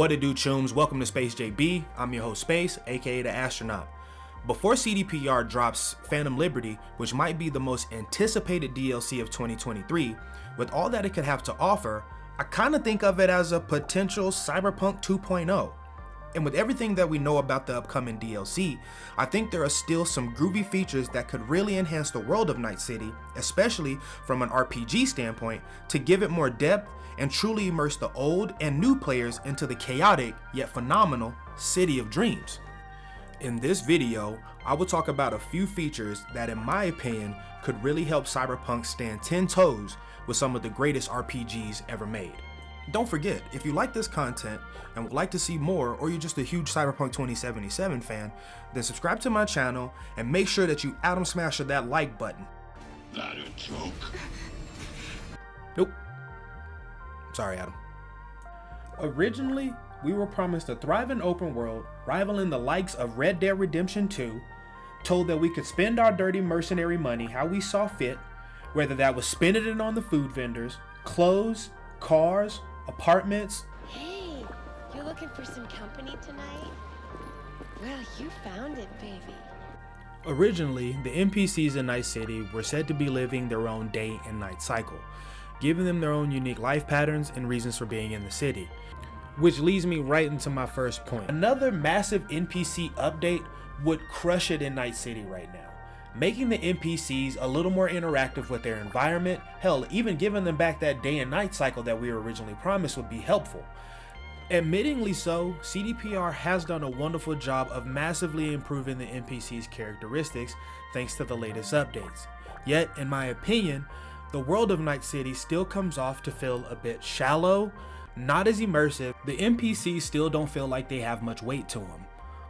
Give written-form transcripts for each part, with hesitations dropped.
What it do, chooms? Welcome to SPACEJB. I'm your host, Space, aka the astronaut. Before CDPR drops Phantom Liberty, which might be the most anticipated DLC of 2023, with all that it could have to offer, I kind of think of it as a potential Cyberpunk 2.0. And with everything that we know about the upcoming DLC, I think there are still some groovy features that could really enhance the world of Night City, especially from an RPG standpoint, to give it more depth and truly immerse the old and new players into the chaotic yet phenomenal City of Dreams. In this video, I will talk about a few features that in my opinion could really help Cyberpunk stand 10 toes with some of the greatest RPGs ever made. Don't forget, if you like this content and would like to see more, or you're just a huge Cyberpunk 2077 fan, then subscribe to my channel and make sure that you atom smasher that like button. That a joke? Nope. Sorry, Adam. Originally, we were promised a thriving open world, rivaling the likes of Red Dead Redemption 2, told that we could spend our dirty mercenary money how we saw fit, whether that was spending it on the food vendors, clothes, cars, apartments. Hey, you looking for some company tonight? Well, you found it, baby. Originally, the NPCs in Night City were said to be living their own day and night cycle, giving them their own unique life patterns and reasons for being in the city. Which leads me right into my first point. Another massive NPC update would crush it in Night City right now, making the NPCs a little more interactive with their environment. Hell, even giving them back that day and night cycle that we were originally promised would be helpful. Admittingly so, CDPR has done a wonderful job of massively improving the NPC's characteristics thanks to the latest updates. Yet, in my opinion, the world of Night City still comes off to feel a bit shallow, not as immersive. The NPCs still don't feel like they have much weight to them.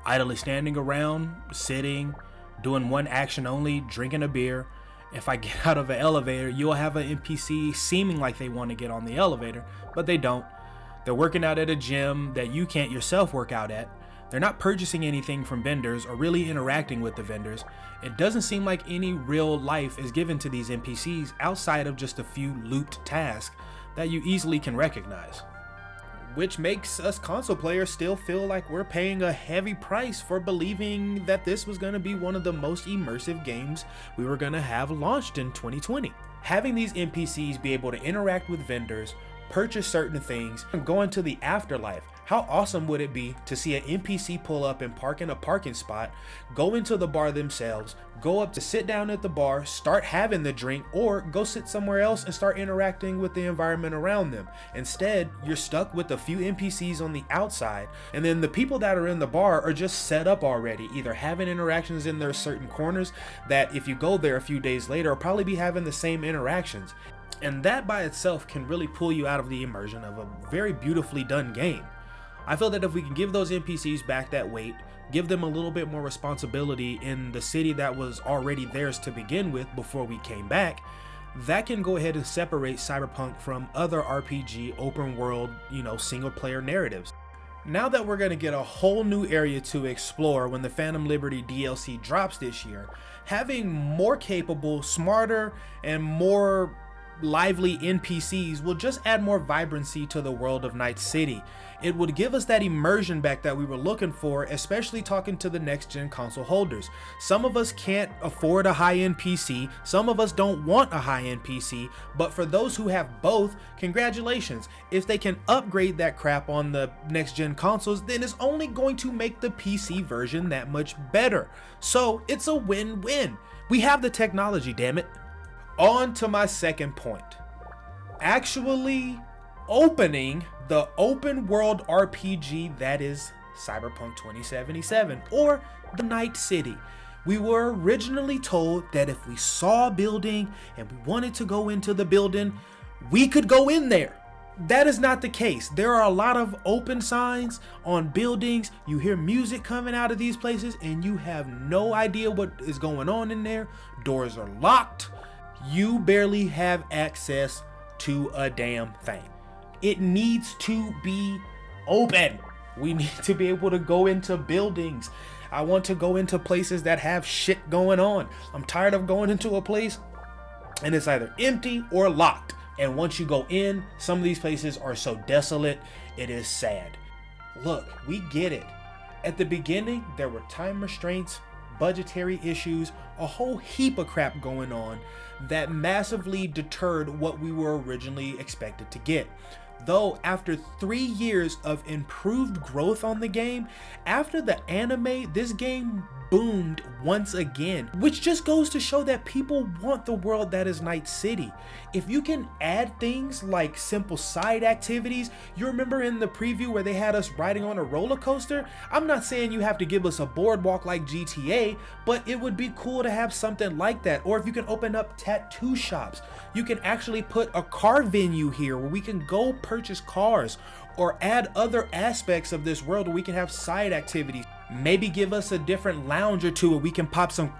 Idly standing around, sitting, doing one action only, drinking a beer. If I get out of an elevator, you'll have an NPC seeming like they want to get on the elevator, but they don't. They're working out at a gym that you can't yourself work out at. They're not purchasing anything from vendors or really interacting with the vendors. It doesn't seem like any real life is given to these NPCs outside of just a few looped tasks that you easily can recognize. Which makes us console players still feel like we're paying a heavy price for believing that this was going to be one of the most immersive games we were going to have launched in 2020. Having these NPCs be able to interact with vendors, purchase certain things, and go into the afterlife. How awesome would it be to see an NPC pull up and park in a parking spot, go into the bar themselves, go up to sit down at the bar, start having the drink, or go sit somewhere else and start interacting with the environment around them. Instead, you're stuck with a few NPCs on the outside, and then the people that are in the bar are just set up already, either having interactions in their certain corners that if you go there a few days later, will probably be having the same interactions. And that by itself can really pull you out of the immersion of a very beautifully done game. I feel that if we can give those NPCs back that weight, give them a little bit more responsibility in the city that was already theirs to begin with before we came back, that can go ahead and separate Cyberpunk from other RPG open world, single player narratives. Now that we're going to get a whole new area to explore when the Phantom Liberty DLC drops this year, having more capable, smarter, and more lively NPCs will just add more vibrancy to the world of Night City. It would give us that immersion back that we were looking for, especially talking to the next gen console holders. Some of us can't afford a high-end PC, some of us don't want a high-end PC, but for those who have both, congratulations. If they can upgrade that crap on the next gen consoles, then it's only going to make the PC version that much better. So it's a win-win. We have the technology, damn it. On to my second point. Actually opening the open world RPG that is Cyberpunk 2077 or the Night City. We were originally told that if we saw a building and we wanted to go into the building, we could go in there. That is not the case. There are a lot of open signs on buildings. You hear music coming out of these places and you have no idea what is going on in there. Doors are locked. You barely have access to a damn thing. It needs to be open. We need to be able to go into buildings. I want to go into places that have shit going on. I'm tired of going into a place and it's either empty or locked. And once you go in, some of these places are so desolate, it is sad. Look, we get it. At the beginning, there were time restraints, budgetary issues, a whole heap of crap going on that massively deterred what we were originally expected to get. Though after 3 years of improved growth on the game, after the anime, this game boomed once again, which just goes to show that people want the world that is Night City. If you can add things like simple side activities, you remember in the preview where they had us riding on a roller coaster? I'm not saying you have to give us a boardwalk like GTA, but it would be cool to have something like that. Or if you can open up tattoo shops, you can actually put a car venue here where we can go purchase cars, or add other aspects of this world where we can have side activities. Maybe give us a different lounge or two where we can pop some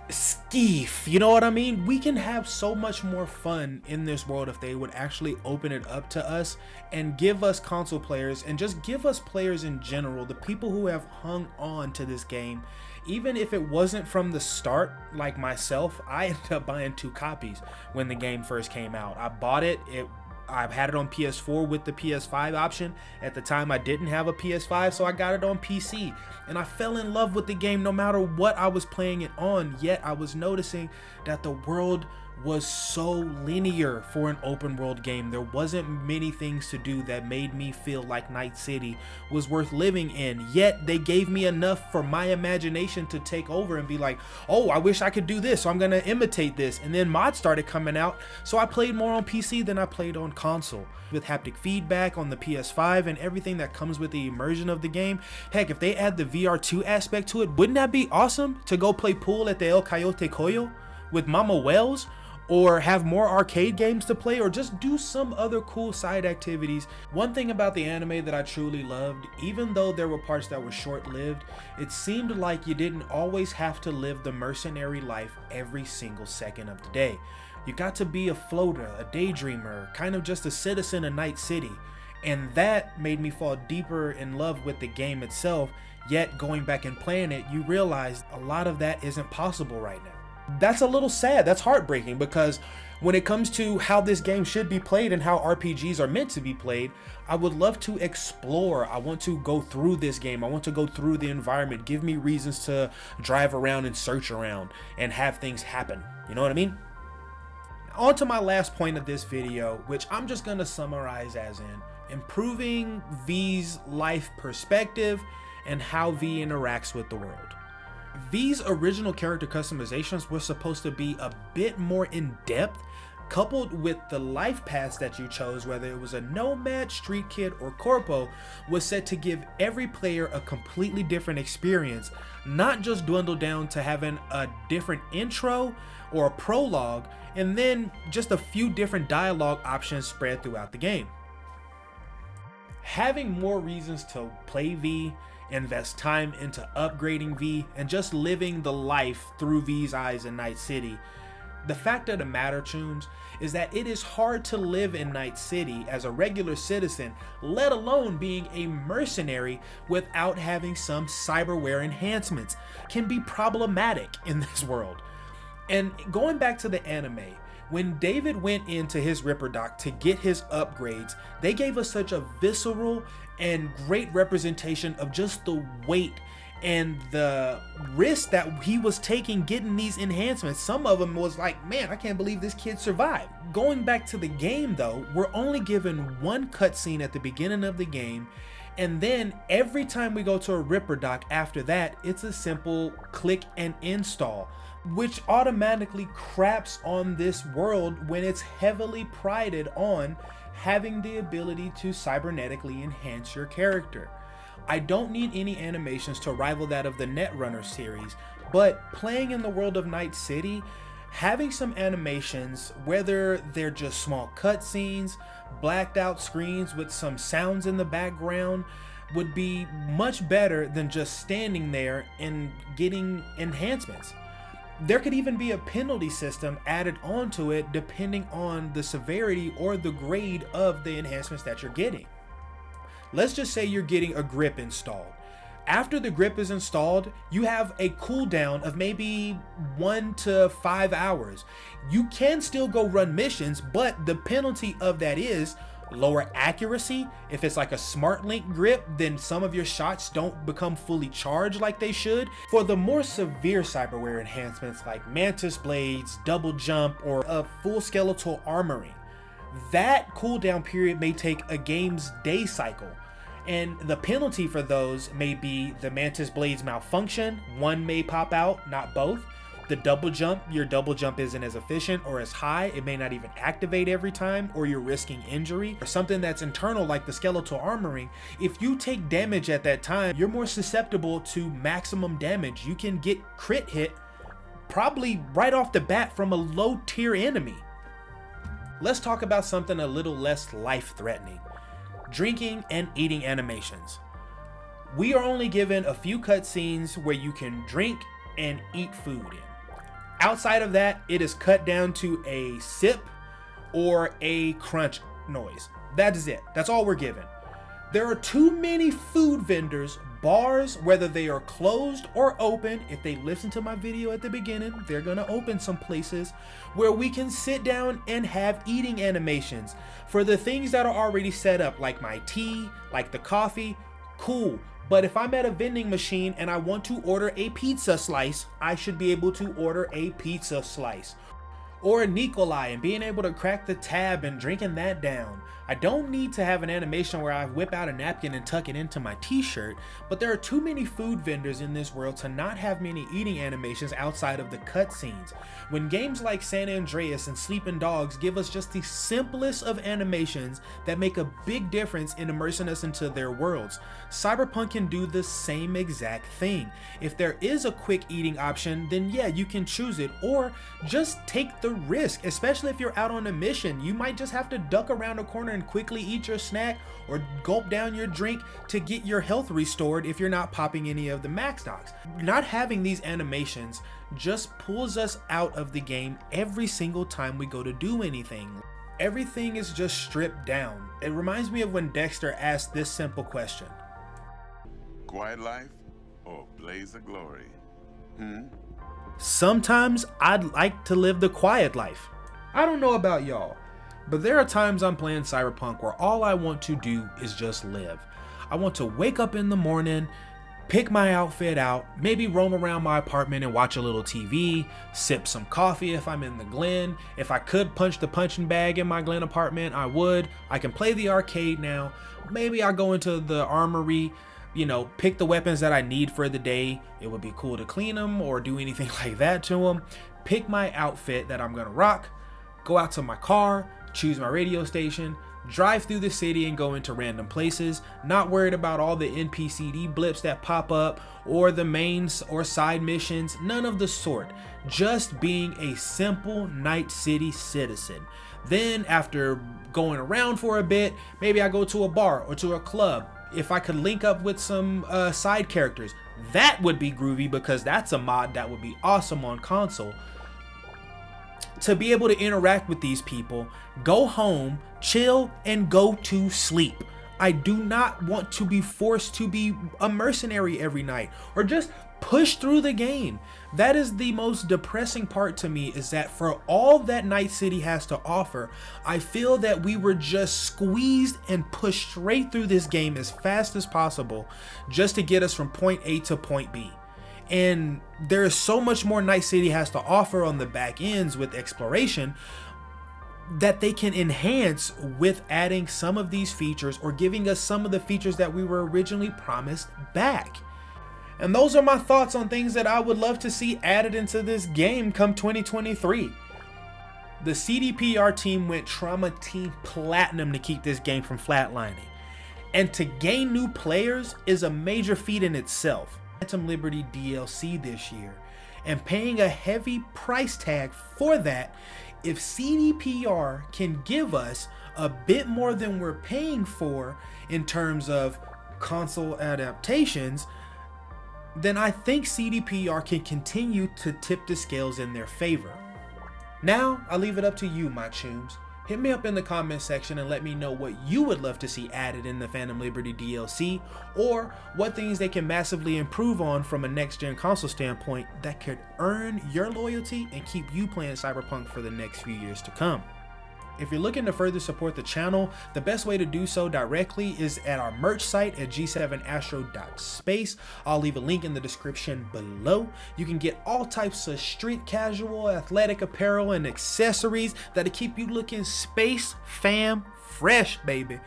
skeef, you know what I mean? We can have so much more fun in this world if they would actually open it up to us and give us console players, and just give us players in general, the people who have hung on to this game. Even if it wasn't from the start, like myself, I ended up buying 2 copies when the game first came out. I bought it, I've had it on PS4 with the PS5 option. At the time I didn't have a PS5, so I got it on PC, and I fell in love with the game no matter what I was playing it on. Yet I was noticing that the world was so linear for an open world game. There wasn't many things to do that made me feel like Night City was worth living in. Yet they gave me enough for my imagination to take over and be like, oh, I wish I could do this, so I'm gonna imitate this. And then mods started coming out, so I played more on PC than I played on console, with haptic feedback on the PS5 and everything that comes with the immersion of the game. Heck, if they add the VR2 aspect to it, wouldn't that be awesome to go play pool at the El Coyote Coyo with Mama Wells? Or have more arcade games to play, or just do some other cool side activities. One thing about the anime that I truly loved, even though there were parts that were short-lived, it seemed like you didn't always have to live the mercenary life every single second of the day. You got to be a floater, a daydreamer, kind of just a citizen of Night City. And that made me fall deeper in love with the game itself. Yet going back and playing it, you realize a lot of that isn't possible right now. That's a little sad, that's heartbreaking, because when it comes to how this game should be played and how RPGs are meant to be played, I would love to explore. I want to go through this game. I want to go through the environment. Give me reasons to drive around and search around and have things happen. You know what I mean? On to my last point of this video, which I'm just going to summarize as in improving V's life perspective and how V interacts with the world. V's original character customizations were supposed to be a bit more in-depth, coupled with the life paths that you chose, whether it was a nomad, street kid, or corpo, was set to give every player a completely different experience, not just dwindle down to having a different intro or a prologue, and then just a few different dialogue options spread throughout the game. Having more reasons to play V, invest time into upgrading V, and just living the life through V's eyes in Night City. The fact of the matter, Tunes, is that it is hard to live in Night City as a regular citizen, let alone being a mercenary, without having some cyberware enhancements. Can be problematic in this world. And going back to the anime, when David went into his Ripper Dock to get his upgrades, they gave us such a visceral and great representation of just the weight and the risk that he was taking getting these enhancements. Some of them was like, man, I can't believe this kid survived. Going back to the game though, we're only given one cutscene at the beginning of the game, and then every time we go to a Ripper Dock after that, it's a simple click and install, which automatically craps on this world when it's heavily prided on having the ability to cybernetically enhance your character. I don't need any animations to rival that of the Netrunner series, but playing in the world of Night City, having some animations, whether they're just small cutscenes, blacked out screens with some sounds in the background, would be much better than just standing there and getting enhancements. There could even be a penalty system added onto it depending on the severity or the grade of the enhancements that you're getting. Let's just say you're getting a grip installed. After the grip is installed, you have a cooldown of maybe 1 to 5 hours. You can still go run missions, but the penalty of that is lower accuracy. If it's like a smart link grip, then some of your shots don't become fully charged like they should. For the more severe cyberware enhancements like mantis blades, double jump, or a full skeletal armoring, that cooldown period may take a game's day cycle. And the penalty for those may be the mantis blades malfunction. One may pop out, not both. The double jump, your double jump isn't as efficient or as high. It may not even activate every time, or you're risking injury. Or something that's internal like the skeletal armoring. If you take damage at that time, you're more susceptible to maximum damage. You can get crit hit probably right off the bat from a low tier enemy. Let's talk about something a little less life-threatening. Drinking and eating animations. We are only given a few cutscenes where you can drink and eat food in. Outside of that, it is cut down to a sip or a crunch noise. That is it. That's all we're given. There are too many food vendors, bars, whether they are closed or open. If they listen to my video at the beginning, they're gonna open some places where we can sit down and have eating animations. For the things that are already set up, like my tea, like the coffee, cool. But if I'm at a vending machine and I want to order a pizza slice, I should be able to order a pizza slice. Or a Nikolai and being able to crack the tab and drinking that down. I don't need to have an animation where I whip out a napkin and tuck it into my t-shirt, but there are too many food vendors in this world to not have many eating animations outside of the cutscenes. When games like San Andreas and Sleeping Dogs give us just the simplest of animations that make a big difference in immersing us into their worlds, Cyberpunk can do the same exact thing. If there is a quick eating option, then yeah, you can choose it, or just take the risk, especially if you're out on a mission. You might just have to duck around a corner and quickly eat your snack or gulp down your drink to get your health restored if you're not popping any of the max knocks. Not having these animations just pulls us out of the game every single time we go to do anything. Everything is just stripped down. It reminds me of when Dexter asked this simple question. Quiet life or blaze of glory? Sometimes I'd like to live the quiet life. I don't know about y'all, but there are times I'm playing Cyberpunk where all I want to do is just live. I want to wake up in the morning, pick my outfit out, maybe roam around my apartment and watch a little TV, sip some coffee if I'm in the Glen. If I could punch the punching bag in my Glen apartment, I would. I can play the arcade now. Maybe I go into the armory, pick the weapons that I need for the day. It would be cool to clean them or do anything like that to them. Pick my outfit that I'm gonna rock, go out to my car, choose my radio station, drive through the city and go into random places, not worried about all the NPCD blips that pop up or the main or side missions, none of the sort. Just being a simple Night City citizen. Then after going around for a bit, maybe I go to a bar or to a club. If I could link up with some side characters, that would be groovy because that's a mod that would be awesome on console. To be able to interact with these people, go home, chill, and go to sleep. I do not want to be forced to be a mercenary every night or just push through the game. That is the most depressing part to me, is that for all that Night City has to offer, I feel that we were just squeezed and pushed straight through this game as fast as possible just to get us from point A to point B. And there is so much more Night City has to offer on the back ends with exploration that they can enhance with adding some of these features or giving us some of the features that we were originally promised back. And those are my thoughts on things that I would love to see added into this game come 2023. The CDPR team went Trauma Team Platinum to keep this game from flatlining. And to gain new players is a major feat in itself. Phantom Liberty DLC this year, and paying a heavy price tag for that. If CDPR can give us a bit more than we're paying for in terms of console adaptations, then I think CDPR can continue to tip the scales in their favor. Now, I'll leave it up to you, my chooms. Hit me up in the comment section and let me know what you would love to see added in the Phantom Liberty DLC, or what things they can massively improve on from a next-gen console standpoint that could earn your loyalty and keep you playing Cyberpunk for the next few years to come. If you're looking to further support the channel, the best way to do so directly is at our merch site at g7astro.space. I'll leave a link in the description below. You can get all types of street casual, athletic apparel, and accessories that'll keep you looking space fam fresh, baby.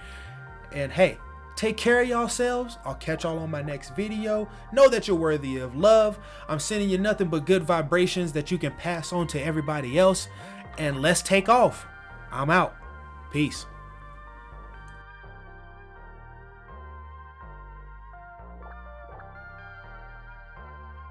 And hey, take care of yourselves. I'll catch y'all on my next video. Know that you're worthy of love. I'm sending you nothing but good vibrations that you can pass on to everybody else. And let's take off. I'm out. Peace.